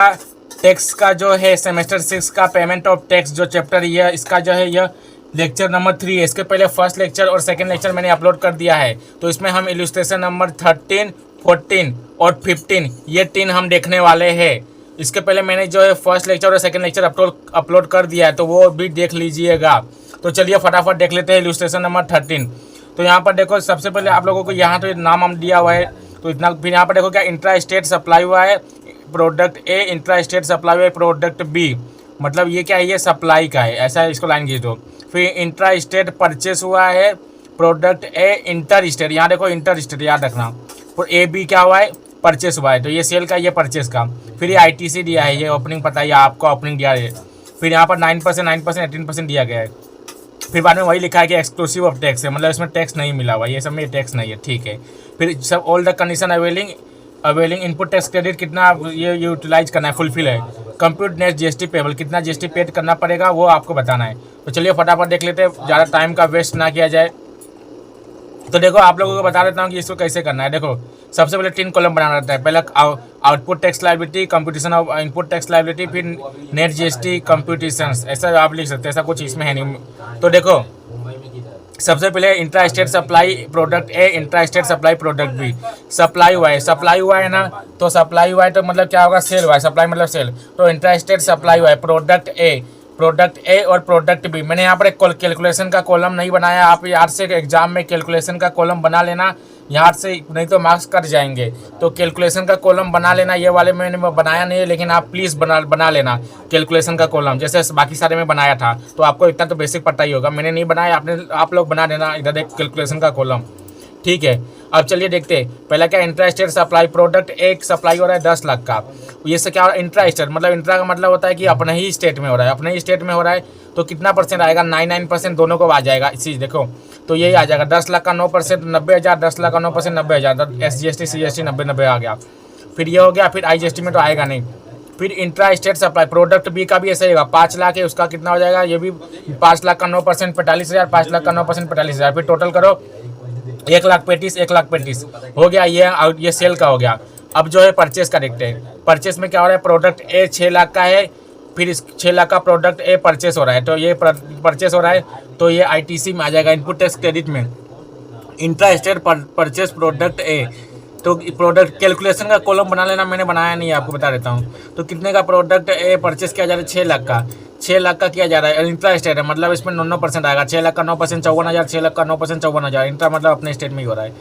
Tax का जो है सेमेस्टर 6 का पेमेंट ऑफ टैक्स जो चैप्टर ये इसका जो है यह लेक्चर नंबर 3 है। इसके पहले फर्स्ट लेक्चर और सेकंड लेक्चर मैंने अपलोड कर दिया है। तो इसमें हम इलस्ट्रेशन नंबर 13, 14 और 15 ये 3 हम देखने वाले हैं। इसके पहले मैंने जो है फर्स्ट लेक्चर और सेकंड लेक्चर अपलोड कर दिया है, तो वो भी देख लीजिएगा। तो चलिए फटाफट देख लेते हैं इलस्ट्रेशन नंबर 13। तो यहाँ पर देखो, सबसे पहले आप लोगों को यहाँ तो नाम हम दिया हुआ है, तो इतना। फिर यहाँ पर देखो क्या इंट्रा स्टेट सप्लाई हुआ है product A, intra state supply हुआ है प्रोडक्ट बी, मतलब ये क्या है, ये सप्लाई का है, ऐसा इसको लाइन खींच दो। फिर इंट्रा स्टेट परचेस हुआ है प्रोडक्ट ए इंटर स्टेट, यहाँ देखो इंटर स्टेट याद रखना। और ए बी क्या हुआ है, परचेस हुआ है, तो ये सेल का, ये परचेस का। फिर ये आईटीसी दिया है, ये ओपनिंग पता है आपको, ओपनिंग दिया है। फिर यहाँ पर 9%, 9%, 18% दिया गया है। फिर बाद में वही लिखा है कि एक्सक्लूसिव ऑफ टैक्स है, मतलब इसमें टैक्स नहीं मिला हुआ, ये सब में टैक्स नहीं है, ठीक है। फिर सब all the condition availing input tax credit कितना ये यूटिलाइज करना है, फुलफिल है। कंप्यूट नेट जीएसटी पेबल, कितना जीएसटी पेड करना पड़ेगा वो आपको बताना है। तो चलिए फटाफट देख लेते हैं, ज़्यादा टाइम का वेस्ट ना किया जाए। तो देखो आप लोगों को बता देता हूँ कि इसको कैसे करना है। देखो सबसे पहले 3 कॉलम बनाना रहता है। पहले output tax liability, computation of input tax liability, फिर नेट जीएसटी कंप्यूटेशन, ऐसा आप लिख सकते हैं, ऐसा कुछ इसमें है नहीं। तो देखो सबसे पहले intra state supply product A, intra state supply product B. Supply हुआ है ना, तो सप्लाई हुआ है तो मतलब क्या होगा, सेल हुआ है, सप्लाई मतलब सेल। तो इंट्रा स्टेट सप्लाई हुआ है प्रोडक्ट ए और प्रोडक्ट बी। मैंने यहाँ पर एक कैलकुलेशन का कॉलम नहीं बनाया, आप यार से एग्जाम में कैलकुलेशन का कॉलम बना लेना यहाँ से, नहीं तो मार्क्स कट जाएंगे। तो कैलकुलेशन का कॉलम बना लेना, ये वाले मैंने बनाया नहीं है, लेकिन आप प्लीज़ बना लेना कैलकुलेशन का कॉलम, जैसे बाकी सारे में बनाया था। तो आपको इतना तो बेसिक पता ही होगा, मैंने नहीं बनाया, आप लोग बना देना इधर एक कैलकुलेशन का कॉलम, ठीक है। अब चलिए देखते हैं, पहला क्या, इंट्रा स्टेट सप्लाई प्रोडक्ट एक सप्लाई हो रहा है 10 लाख का। ये से क्या हो रहा है, इंट्रा स्टेट मतलब इंट्रा का मतलब होता है कि अपने ही स्टेट में हो रहा है, अपने ही स्टेट में हो रहा है। तो कितना परसेंट आएगा, 99% दोनों को आ जाएगा इस चीज़। देखो तो यही आ जाएगा, 10 लाख का 9% 90,000, 10 लाख का 9% 90,000, SGST CGST 90 आ गया। फिर ये हो गया, फिर IGST में तो आएगा नहीं। फिर intra state supply product B का भी ऐसा ही होगा, 5 लाख है, उसका कितना हो जाएगा, ये भी 5 लाख का 9% 45,000, 5 लाख का 9% 45,000। फिर टोटल करो 1,35,000 हो गया, ये सेल का हो गया। अब जो है परचेस का देखते हैं। परचेस में क्या हो रहा है, प्रोडक्ट ए 6 लाख का है, फिर इस 6 लाख का प्रोडक्ट ए परचेस हो रहा है, तो ये परचेस हो रहा है, तो ये ITC में आ जाएगा, इनपुट टैक्स क्रेडिट में। इंट्रा स्टेट परचेस प्रोडक्ट ए, तो प्रोडक्ट कैलकुलेशन का कॉलम बना लेना, मैंने बनाया नहीं है, आपको बता देता हूँ। तो कितने का प्रोडक्ट ए परचेस किया जा रहा है, 6 लाख का, 6 लाख का किया जा रहा है। इंट्रा स्टेट है मतलब इसमें 9% आएगा, 6 लाख का 9% 54,000, 6 लाख का 9% 54,000। इंट्रा मतलब अपने स्टेट में ही हो रहा है।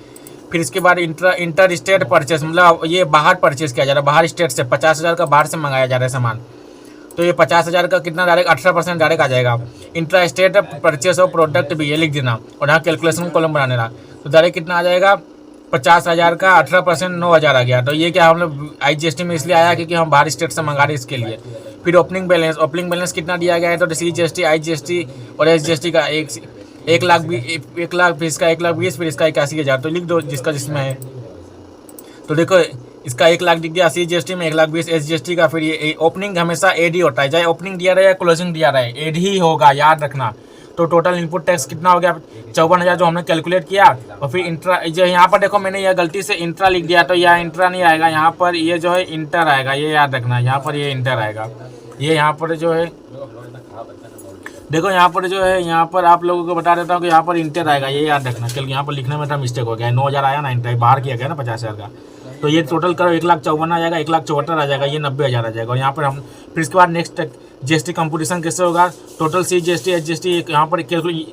फिर इसके बाद इंटर स्टेट परचेस, मतलब ये बाहर परचेस किया जा रहा है, बाहर स्टेट से 50,000 का बाहर से मंगाया जा रहा है सामान। तो ये 50,000 का कितना डायरेक्ट 18% डायरेक्ट आ जाएगा। Intra state purchase of product भी ये लिख देना, और यहाँ कैलकुलेशन कॉलम बना देना। तो डायरेक्ट कितना आ जाएगा, 50,000 का 18% 9,000 आ गया। तो ये क्या हम लोग IGST में इसलिए आया क्योंकि हम बाहर स्टेट से मंगा रहे इसके लिए। फिर ओपनिंग बैलेंस कितना दिया गया है, तो CGST IGST और SGST का 1 लाख, फिर इसका 1,20,000, फिर इसका 81,000। तो लिख दो जिसका जिसमें है। तो देखो इसका 1 लाख दिख गया CGST में, 1,20,000 SGST का। फिर ये ओपनिंग हमेशा AD होता है, चाहे ओपनिंग दिया रहे या क्लोजिंग दिया रहे, AD ही होगा, याद रखना। तो टोटल इनपुट टैक्स कितना हो गया, 54,000 जो हमने कैलकुलेट किया। और फिर इंट्रा, जो यहाँ पर देखो मैंने यह गलती से इंट्रा लिख दिया, तो यह इंट्रा नहीं आएगा, यहाँ पर ये जो है इंटर आएगा, ये याद रखना। यहाँ पर ये इंटर आएगा, ये यहाँ पर जो है देखो, यहाँ पर जो है, यहाँ पर आप लोगों को बता देता हूँ कि यहाँ पर इंटर आएगा, ये याद रखना। क्योंकि यहाँ पर लिखने में था मिस्टेक हो गया, 9,000 आया ना, इंटर बाहर किया गया ना 50,000 का। तो ये टोटल करो 1,54,000 आ जाएगा, 1,74,000 आ जाएगा, ये 90,000 आ जाएगा। और यहाँ पर हम फिर इसके बाद नेक्स्ट GST कंप्यूटेशन कैसे होगा, टोटल CGST SGST, यहाँ पर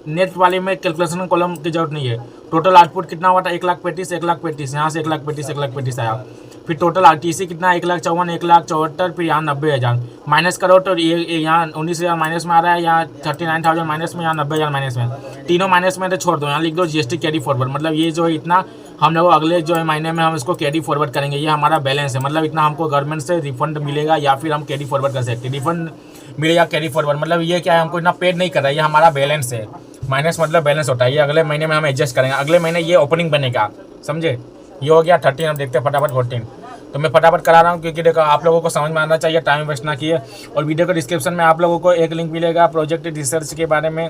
नेट वाले में कैलकुलेशन कॉलम की जरूरत नहीं है। टोटल आउटपुट कितना हुआ था, 1,35,000, यहाँ से 1,35,000 आया। फिर टोटल ITC कितना, 1,54,000, 1,74,000, फिर यहाँ 90,000 माइनस करो, तो ये यहाँ 19,000 माइनस में आ रहा है, यहाँ 39,000 माइनस में, यहाँ 90,000 माइनस में। तीनों माइनस में तो छोड़ दो, यहाँ लिख दो GST कैरी फॉरवर्ड, मतलब ये जो है इतना हम लोग अगले जो है महीने में हम इसको कैरी फॉरवर्ड करेंगे, ये हमारा बैलेंस है। मतलब इतना हमको गवर्नमेंट से रिफंड मिलेगा, या फिर हम कैरी फॉरवर्ड कर सकते हैं। रिफंड मिलेगा कैरी फॉरवर्ड, मतलब ये क्या है, हमको इतना पेड नहीं कर रहा है, ये हमारा बैलेंस है। माइनस मतलब बैलेंस होता है, ये अगले महीने में हम एडजस्ट करेंगे, अगले महीने ये ओपनिंग बनेगा, समझे। ये हो गया 13, हम देखते हैं फटाफट 14। तो मैं फटाफट करा रहा हूँ क्योंकि देखो आप लोगों को समझ में आना चाहिए, टाइम वेस्ट ना किए। और वीडियो के डिस्क्रिप्शन में आप लोगों को एक लिंक मिलेगा प्रोजेक्ट रिसर्च के बारे में,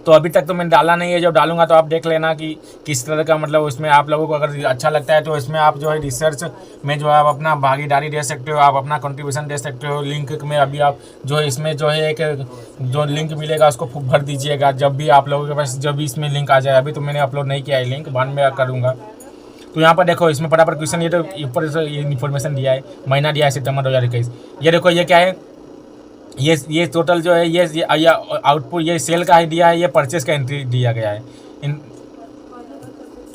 तो अभी तक तो मैंने डाला नहीं है, जब डालूंगा तो आप देख लेना कि किस तरह का मतलब उसमें आप लोगों को अगर अच्छा लगता है तो इसमें आप जो है रिसर्च में जो है आप अपना भागीदारी दे सकते हो, आप अपना कंट्रीब्यूशन दे सकते हो। लिंक में अभी आप जो है इसमें जो है एक जो लिंक मिलेगा उसको भर दीजिएगा जब भी आप लोगों के पास, जब भी इसमें लिंक आ जाए। अभी तो मैंने अपलोड नहीं किया है लिंक, बाद में करूँगा। तो यहाँ पर देखो इसमें फटाफट क्वेश्चन, ये तो ऊपर से ये इन्फॉर्मेशन दिया है, महीना दिया है सितंबर 2021। ये देखो ये क्या है, ये टोटल जो है ये आउटपुट ये सेल का ही दिया है, ये परचेस का एंट्री दिया गया है।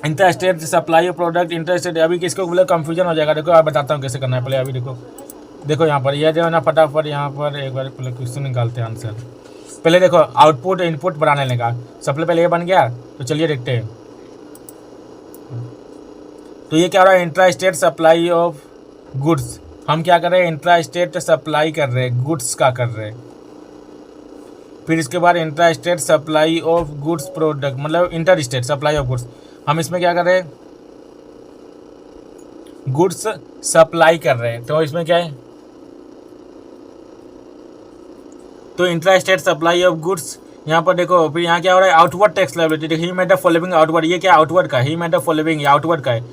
Inter state supply product inter state, अभी किसको बोले कंफ्यूजन हो जाएगा। देखो आप बताता हूँ कैसे करना है। पहले अभी देखो यहाँ पर ये जो है ना, फटाफट यहाँ पर एक बार पहले क्वेश्चन निकालते हैं आंसर। पहले देखो आउटपुट इनपुट बनाने लगा, सबसे पहले ये बन गया। तो चलिए देखते हैं। तो ये क्या हो रहा है, intra state supply of goods. हम क्या कर रहे हैं, इंट्रा स्टेट सप्लाई कर रहे हैं, गुड्स का कर रहे हैं। फिर इसके बाद intra state supply of goods product, मतलब inter state supply of goods. हम इसमें क्या कर रहे हैं, गुड्स सप्लाई कर रहे हैं। तो इसमें क्या है, तो intra state supply of goods. यहाँ पर देखो फिर यहाँ क्या हो रहा है, आउटवर्ड टैक्स लायबिलिटी। देखिए he made the following outward, ये क्या आउटवर्ड का, he made the following outward का है।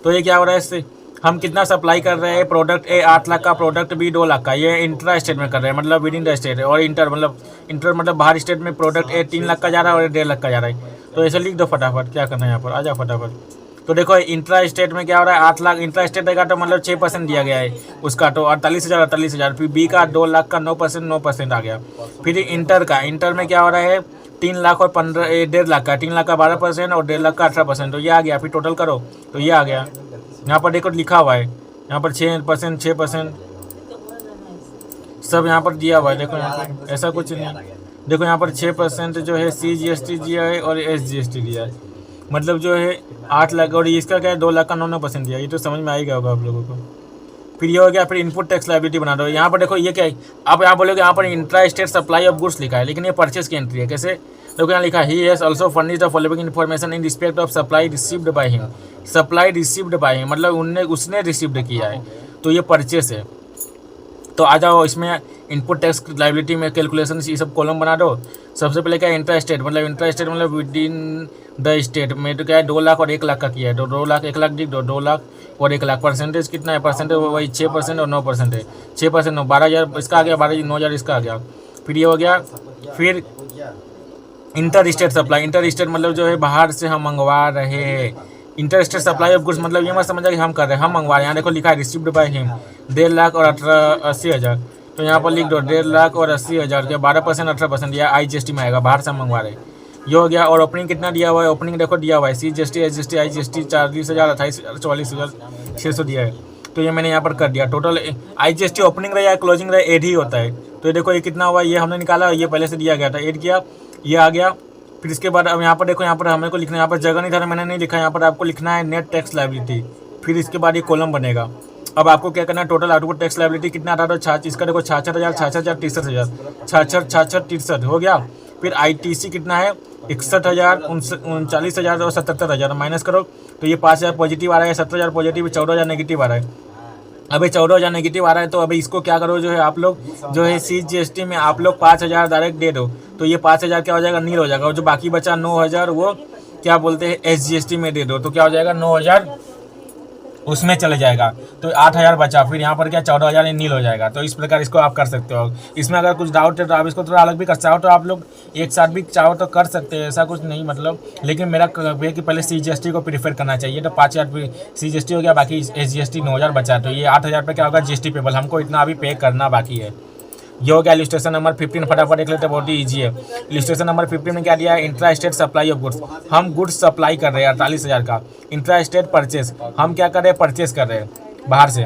तो ये क्या हो रहा है, इससे हम कितना सप्लाई कर रहे हैं, प्रोडक्ट ए 8 लाख का, प्रोडक्ट बी 2 लाख का। ये इंट्रा स्टेट में कर रहे हैं, मतलब विद इन द स्टेट। और इंटर मतलब बाहर स्टेट में प्रोडक्ट ए 3 लाख का जा रहा है और 1.5 लाख का जा रहा है। तो ऐसे लिख दो फटाफट, क्या करना है यहाँ पर, आ जाओ फटाफट। तो देखो इंट्रा स्टेट में क्या हो रहा है, 8 लाख इंट्रा स्टेट का, तो मतलब 6% दिया गया है उसका, तो 48,000। फिर बी का 2 लाख का 9% आ गया। फिर इंटर का, इंटर में क्या हो रहा है, 3 लाख और 1.5 लाख का, 3 लाख का 12% और 1.5 लाख का 18%। तो ये आ गया। फिर टोटल करो तो ये आ गया। यहाँ पर देखो लिखा हुआ है, यहाँ पर 6% सब यहाँ पर दिया हुआ है। देखो यहाँ पर ऐसा कुछ नहीं, देखो यहाँ पर 6% जो है CGST दिया है और SGST दिया है, मतलब जो है 8 लाख। और इसका क्या है, 2 लाख का 9% दिया। ये तो समझ में आ ही गया होगा आप लोगों को। फिर ये हो गया। फिर इनपुट टैक्स लायबिलिटी बना दो। यहाँ पर देखो ये क्या है, आप यहाँ बोलोगे यहाँ पर intra state supply of goods लिखा है, लेकिन ये परचेस की एंट्री है। कैसे, देखो यहाँ लिखा है, he has also furnished the following information in respect of supply received by him. Supply received by him मतलब उसने रिसीव्ड किया है, तो ये परचेस है। तो आ जाओ इसमें इनपुट टैक्स लायबिलिटी में कैलकुलेशन ये सब कॉलम बना दो। सबसे पहले क्या है, इंट्रा स्टेट मतलब विद इन द स्टेट में। तो क्या है, 2 लाख और 1 लाख का किया है। तो 2 लाख 1 लाख दिख दो, 2 लाख और 1 लाख। परसेंटेज कितना है, परसेंटेज वही 6% और 9% है। 6% 12,000 इसका आ गया, 9,000 इसका आ गया। फिर ये हो गया। फिर inter state supply, inter state मतलब जो है बाहर से हम मंगवा रहे हैं। Inter state supply of goods मतलब ये मत समझा कि हम कर रहे हैं, हम मंगवा रहे हैं। यहाँ देखो लिखा है रिसीव्ड बाय हिम 1.5 लाख और 80,000। तो यहाँ पर लिख दो 1.5 लाख और 80,000 के 12% 18% या IGST में आएगा, बाहर से हम मंगवा रहे हैं। ये हो गया। और ओपनिंग कितना दिया हुआ है, ओपनिंग देखो दिया हुआ है CGST SGST IGST 40,000 28,000 44,600 दिया है। तो ये मैंने यहाँ पर कर दिया। टोटल IGST ओपनिंग रहे या क्लोजिंग रहे एड ही होता है। तो ये देखो ये कितना हुआ, ये हमने निकाला, ये पहले से दिया गया था, एड किया, ये आ गया। फिर इसके बाद अब यहाँ पर देखो, यहाँ पर हमें को लिखना है, यहाँ पर जगह नहीं था, मैंने नहीं लिखा। यहाँ पर आपको लिखना है नेट टैक्स लायबिलिटी। फिर इसके बाद ये कॉलम बनेगा। अब आपको क्या करना है, टोटल आउटपुट टैक्स लायबिलिटी कितना आता है, तो इसका देखो 66,000 66,000 63,000 63 हो गया। फिर ITC कितना है, 61,000 39,000 और 77,000 माइनस करो तो ये 5,000 पॉजिटिव आ रहा है, 70,000 पॉजिटिव, 14,000 नेगेटिव आ रहा है। अभी 14,000 नेगेटिव आ रहा है। तो अभी इसको क्या करो, जो है आप लोग जो है CGST में आप लोग 5,000 डायरेक्ट दे दो। तो ये 5,000 क्या हो जाएगा, नील हो जाएगा। और जो बाकी बचा 9,000 वो क्या बोलते हैं SGST में दे दो। तो क्या हो जाएगा, 9,000 उसमें चले जाएगा। तो 8,000 बचा। फिर यहाँ पर क्या 14,000 नील हो जाएगा। तो इस प्रकार इसको आप कर सकते हो। इसमें अगर कुछ डाउट है तो आप इसको थोड़ा अलग भी कर चाहो तो आप लोग एक साथ भी चाहो तो कर सकते हैं, ऐसा कुछ नहीं मतलब। लेकिन मेरा है कि पहले CGST को प्रीफर करना चाहिए। तो 5,000 CGST हो गया, बाकी SGST 9,000 बचा। तो ये 8,000 पे क्या होगा, GST पेबल हमको इतना अभी पे करना बाकी है। ये हो गया इलस्ट्रेशन नंबर 15। फटाफट देख लेते हैं, बहुत ही ईजी है। इलस्ट्रेशन नंबर 15 में क्या दिया है, intra state supply of goods. हम गुड्स सप्लाई कर रहे हैं 48,000 का। इंट्रा स्टेट परचेस, हम क्या कर रहे हैं, परचेस कर रहे हैं बाहर से।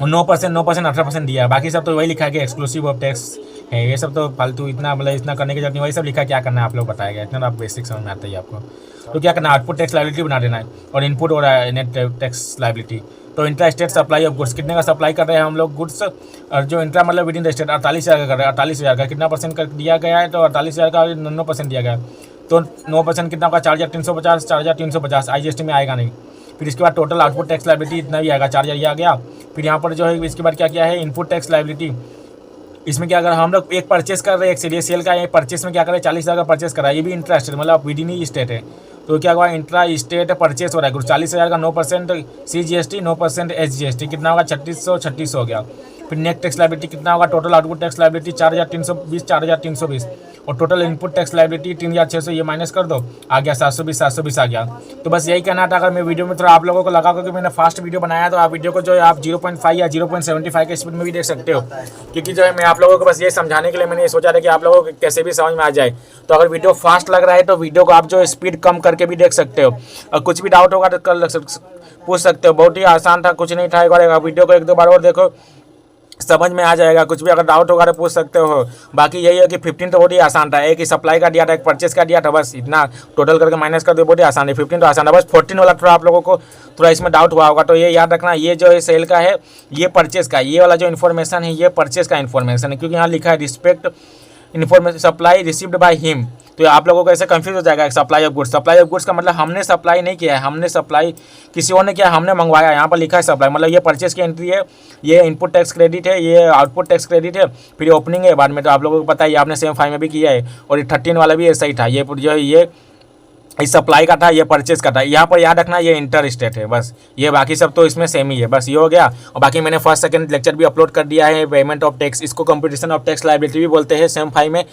9% 18% दिया है। बाकी सब तो वही लिखा है कि एक्सक्लूसिव ऑफ टैक्स है। ये सब तो फालतू इतना मतलब इतना करने की जरूरत नहीं, वही सब लिखा क्या करना है आप लोग बताएगा। इतना आप बेसिक समझ में आता है आपको। तो क्या करना है, आउटपुट टैक्स लायबिलिटी बना देना है और इनपुट और नेट टैक्स लायबिलिटी। तो intra state supply of goods कितने का सप्लाई कर रहे हैं हम लोग गुड्स, और जो इंट्रा मतलब विद इन द स्टेट 48,000 का कर रहे हैं। 48,000 का कितना परसेंट कर दिया गया है, तो 48,000 का 9% दिया गया है। तो 9% कितना होगा, 4,350 4,350 IGST में आएगा नहीं। फिर इसके बाद टोटल आउटपुट टैक्स लायबिलिटी इतना भी आएगा, 4,000 ये आ गया। फिर यहाँ पर जो है इसके बाद क्या किया है, इनपुट टैक्स लायबिलिटी इसमें क्या अगर हम लोग एक परचेस कर रहे हैं, एक सीरियस सेल का, ये परचेस में क्या करें 40,000 का परचेस करा, ये भी इंट्रा स्टेट मतलब विद इन स्टेट है। तो क्या हुआ, इंट्रा स्टेट परचेस हो रहा है कुछ 40,000 का, 9% CGST, 9% SGST, कितना होगा 3600 हो गया। फिर नेट टैक्स लाइबिलिटी कितना होगा, टोटल आउटपुट टैक्स लाइबिलिटी 4,320 और टोटल इनपुट टैक्स लाइबिलिटी 3,600, ये माइनस कर दो, आ गया 720 आ गया। तो बस यही कहना था। अगर मैं वीडियो में थोड़ा आप लोगों को लगा कि मैंने फास्ट वीडियो बनाया, तो आप वीडियो को जो है आप 0.5 या 0.75 के स्पीड में भी देख सकते हो, क्योंकि जो है मैं आप लोगों को बस ये समझाने के लिए मैंने ये सोचा था कि आप लोगों को कैसे भी समझ में आ जाए। तो अगर वीडियो फास्ट लग रहा है तो वीडियो को आप जो स्पीड कम करके भी देख सकते हो, और कुछ भी डाउट होगा तो पूछ सकते हो। बहुत ही आसान था, कुछ नहीं था। एक बार वीडियो को 1-2 बार और देखो, समझ में आ जाएगा। कुछ भी अगर डाउट होगा तो पूछ सकते हो। बाकी यही है कि 15 तो बहुत ही आसान था, एक ही सप्लाई का दिया था, एक परचेस का दिया था, बस इतना टोटल करके माइनस कर दो, बहुत ही आसान है। 15 तो आसान है, बस 14 वाला थोड़ा आप लोगों को थोड़ा इसमें डाउट हुआ होगा। तो ये याद रखना, ये जो है सेल का है, ये परचेस का, ये वाला जो इन्फॉर्मेशन है ये परचेस का इन्फॉर्मेशन है, क्योंकि यहाँ लिखा है respect information supply received by him. तो आप लोगों को ऐसे कंफ्यूज हो जाएगा। Supply of goods, supply of goods का मतलब हमने सप्लाई नहीं किया है, हमने सप्लाई किसी और ने किया, हमने मंगवाया। यहाँ पर लिखा है सप्लाई, मतलब ये परचेस की एंट्री है, ये इनपुट टैक्स क्रेडिट है, ये आउटपुट टैक्स क्रेडिट है, फिर ओपनिंग है बाद में। तो आप लोगों को पता है, आपने सेम 5 में भी किया है, और ये 13 वाला भी ऐसा ही था। ये जो ये इस सप्लाई का था, ये परचेस का था। यहाँ पर याद रखना ये इंटर स्टेट है, बस ये बाकी सब तो इसमें सेम ही है, बस ये हो गया। और बाकी मैंने फर्स्ट सेकंड लेक्चर भी अपलोड कर दिया है, पेमेंट ऑफ टैक्स, इसको कंपटीशन ऑफ टैक्स लायबिलिटी भी बोलते हैं सेम 5 में।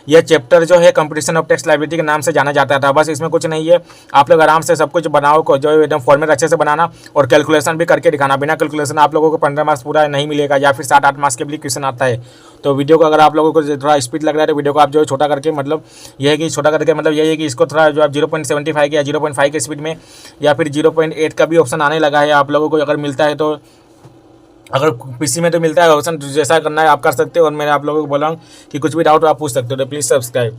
यह चैप्टर जो है कंपटीशन ऑफ टैक्स लायबिलिटी के नाम से जाना जाता था। बस इसमें कुछ नहीं है, आप लोग आराम से सब कुछ बनाओ को जो एकदम फॉर्मेट अच्छे से बनाना, और कैलकुलेशन भी करके दिखाना। बिना कैलकुलेशन आप लोगों को 15 मार्क्स पूरा नहीं मिलेगा, या फिर 7-8 मार्क्स के भी क्वेश्चन आता है। तो वीडियो को अगर आप लोगों को थोड़ा स्पीड लग रहा है तो वीडियो को आप जो है छोटा करके, मतलब ये है कि छोटा करके मतलब यही है कि इसको थोड़ा जो आप 0.75 के या 0.5 के स्पीड में, या फिर 0.8 का भी ऑप्शन आने लगा है आप लोगों को, अगर मिलता है तो, अगर पीसी में तो मिलता है ऑप्शन, जैसा करना है आप कर सकते हो। और मैं आप लोगों को बोला हूँ कि कुछ भी डाउट आप पूछ सकते हो। तो प्लीज़ सब्सक्राइब।